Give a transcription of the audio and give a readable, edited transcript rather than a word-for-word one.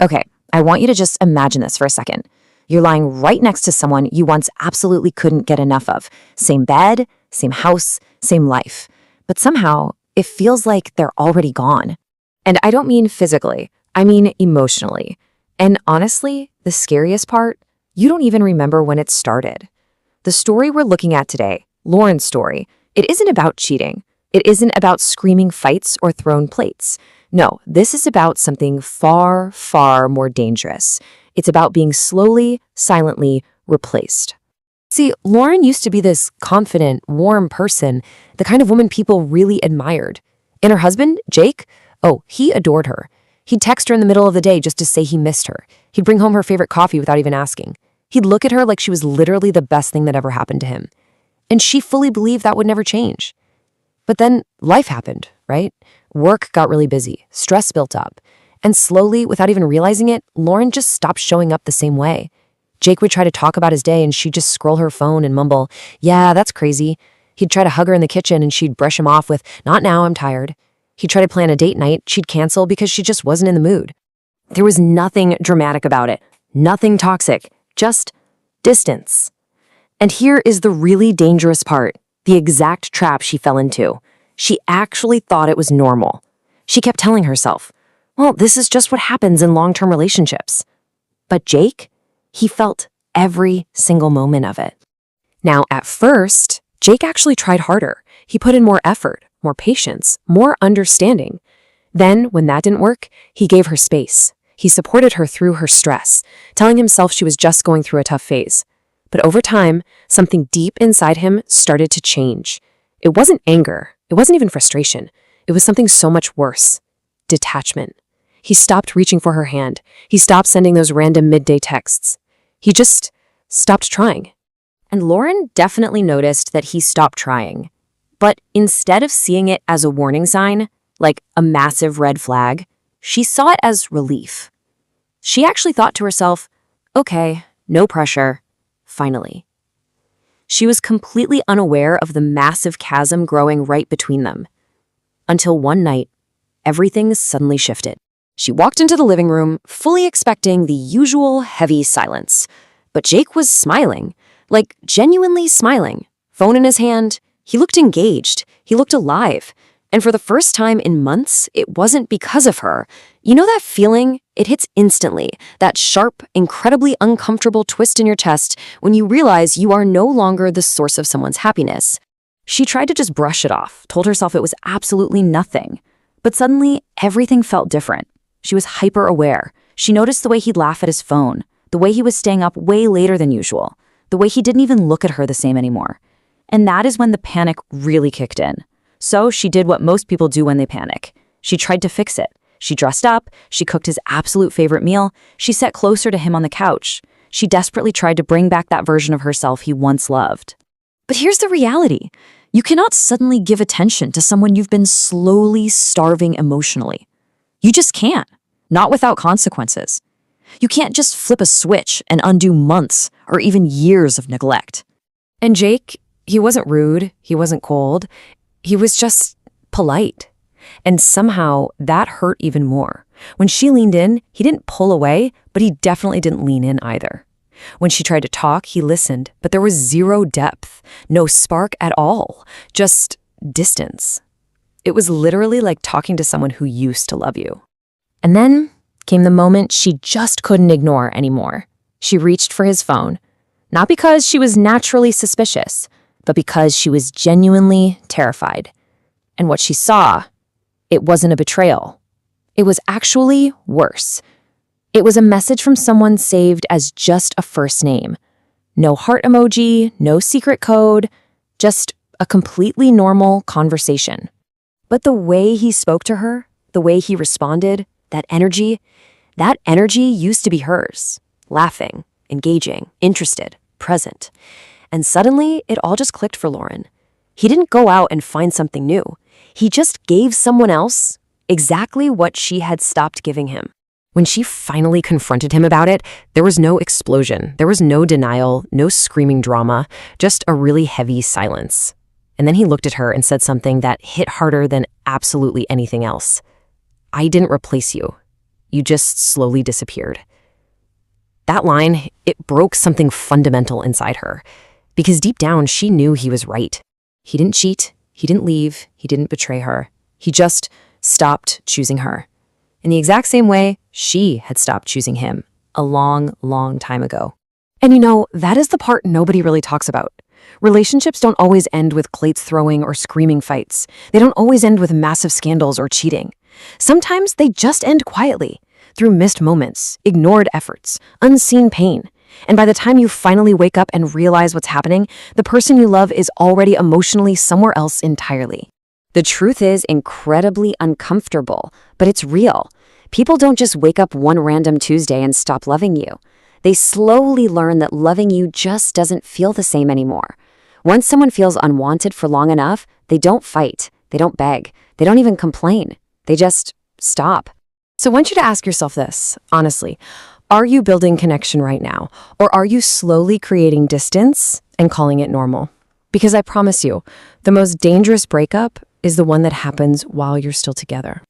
Okay, I want you to just imagine this for a second. You're lying right next to someone you once absolutely couldn't get enough of. Same bed, same house, same life. But somehow, it feels like they're already gone. And I don't mean physically, I mean emotionally. And honestly, the scariest part, you don't even remember when it started. The story we're looking at today, Lauren's story, it isn't about cheating. It isn't about screaming fights or thrown plates. No, this is about something far, far more dangerous. It's about being slowly, silently replaced. See, Lauren used to be this confident, warm person, the kind of woman people really admired. And her husband, Jake, oh, he adored her. He'd text her in the middle of the day just to say he missed her. He'd bring home her favorite coffee without even asking. He'd look at her like she was literally the best thing that ever happened to him. And she fully believed that would never change. But then life happened, right? Work got really busy, stress built up. And slowly, without even realizing it, Lauren just stopped showing up the same way. Jake would try to talk about his day and she'd just scroll her phone and mumble, "Yeah, that's crazy." He'd try to hug her in the kitchen and she'd brush him off with, "Not now, I'm tired." He'd try to plan a date night, she'd cancel because she just wasn't in the mood. There was nothing dramatic about it, nothing toxic, just distance. And here is the really dangerous part, the exact trap she fell into. She actually thought it was normal. She kept telling herself, well, this is just what happens in long-term relationships. But Jake, he felt every single moment of it. Now, at first, Jake actually tried harder. He put in more effort, more patience, more understanding. Then, when that didn't work, he gave her space. He supported her through her stress, telling himself she was just going through a tough phase. But over time, something deep inside him started to change. It wasn't anger. It wasn't even frustration. It was something so much worse. Detachment. He stopped reaching for her hand. He stopped sending those random midday texts. He just stopped trying. And Lauren definitely noticed that he stopped trying. But instead of seeing it as a warning sign, like a massive red flag, she saw it as relief. She actually thought to herself, okay, no pressure, finally. She was completely unaware of the massive chasm growing right between them. Until one night, everything suddenly shifted. She walked into the living room, fully expecting the usual heavy silence. But Jake was smiling, like genuinely smiling. Phone in his hand, he looked engaged, he looked alive. And for the first time in months, it wasn't because of her. You know that feeling? It hits instantly, that sharp, incredibly uncomfortable twist in your chest when you realize you are no longer the source of someone's happiness. She tried to just brush it off, told herself it was absolutely nothing. But suddenly, everything felt different. She was hyper-aware. She noticed the way he'd laugh at his phone, the way he was staying up way later than usual, the way he didn't even look at her the same anymore. And that is when the panic really kicked in. So she did what most people do when they panic. She tried to fix it. She dressed up, she cooked his absolute favorite meal, she sat closer to him on the couch. She desperately tried to bring back that version of herself he once loved. But here's the reality. You cannot suddenly give attention to someone you've been slowly starving emotionally. You just can't, not without consequences. You can't just flip a switch and undo months or even years of neglect. And Jake, he wasn't rude, he wasn't cold, he was just polite. And somehow that hurt even more. When she leaned in, he didn't pull away, but he definitely didn't lean in either. When she tried to talk, he listened, but there was zero depth, no spark at all, just distance. It was literally like talking to someone who used to love you. And then came the moment she just couldn't ignore anymore. She reached for his phone, not because she was naturally suspicious, but because she was genuinely terrified. And what she saw, it wasn't a betrayal. It was actually worse. It was a message from someone saved as just a first name. No heart emoji, no secret code, just a completely normal conversation. But the way he spoke to her, the way he responded, that energy used to be hers. Laughing, engaging, interested, present. And suddenly, it all just clicked for Lauren. He didn't go out and find something new. He just gave someone else exactly what she had stopped giving him. When she finally confronted him about it, there was no explosion. There was no denial, no screaming drama, just a really heavy silence. And then he looked at her and said something that hit harder than absolutely anything else. I didn't replace you. you just slowly disappeared. That line, it broke something fundamental inside her, because deep down she knew he was right. He didn't cheat, he didn't leave, he didn't betray her. He just stopped choosing her. In the exact same way she had stopped choosing him a long, long time ago. And that is the part nobody really talks about. Relationships don't always end with plates throwing or screaming fights. They don't always end with massive scandals or cheating. Sometimes they just end quietly, through missed moments, ignored efforts, unseen pain. And by the time you finally wake up and realize what's happening, the person you love is already emotionally somewhere else entirely. The truth is incredibly uncomfortable, but it's real. People don't just wake up one random Tuesday and stop loving you. They slowly learn that loving you just doesn't feel the same anymore. Once someone feels unwanted for long enough, they don't fight, they don't beg, they don't even complain. They just stop. So I want you to ask yourself this, honestly. Are you building connection right now? Or are you slowly creating distance and calling it normal? Because I promise you, the most dangerous breakup is the one that happens while you're still together.